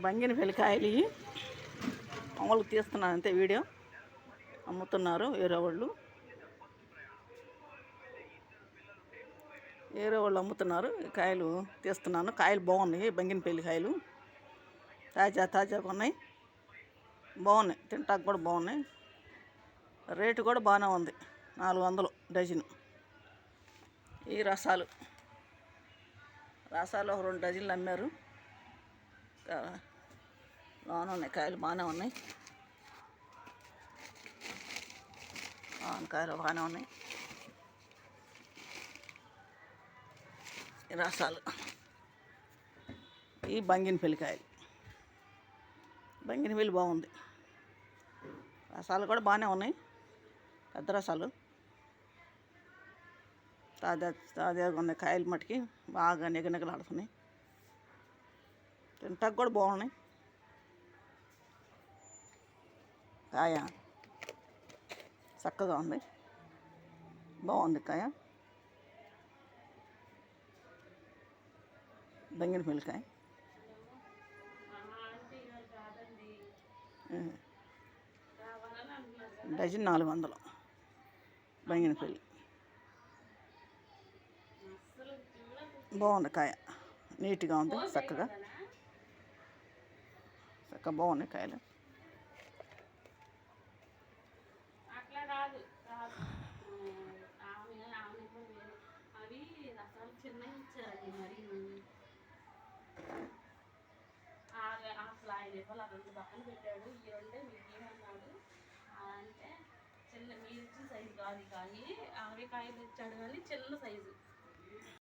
బంగినపల్లి కాయలు ఇవి మామూలుగా తీస్తున్నాను అంతే వీడియో. అమ్ముతున్నారు వేరే వాళ్ళు అమ్ముతున్నారు. కాయలు తీస్తున్నాను. కాయలు బాగున్నాయి, బంగినపల్లి కాయలు తాజాగా ఉన్నాయి, బాగున్నాయి, తింటానికి కూడా బాగున్నాయి. రేటు కూడా బాగానే ఉంది, 400 డజను. ఈ రసాలు ఒక 2 డజన్లు అమ్మారు. బాగానే ఉన్నాయి కాయలు, బాగానే ఉన్నాయి, కాయలు బాగానే ఉన్నాయి. ఈ రసాలు ఈ బంగినపల్లి కాయలు, బంగినపల్లి బాగుంది. రసాలు కూడా బాగానే ఉన్నాయి, పెద్ద రసాలు తాజాగా ఉన్నాయి. కాయలు మట్టుకి బాగా నిగనిగలాడుతున్నాయి, తింటానికి కూడా బాగున్నాయి. కాయ చక్కగా ఉంది, బాగుంది కాయ. బంగినపల్లి కాయ డజన్ 400. బంగినపల్లి బాగుంది కాయ, నీట్గా ఉంది, చక్కగా బాగున్నాయి కాయలు. అసలు ఆయన ఇవ్వాలి, 2 పక్కన పెట్టాడు. ఈ 2 మీకు ఏమన్నాడు అంటే, చిన్న మీరు ఇచ్చిన సైజు కాదు కానీ 60 కాయలు ఇచ్చాడు, కానీ చిన్న సైజు.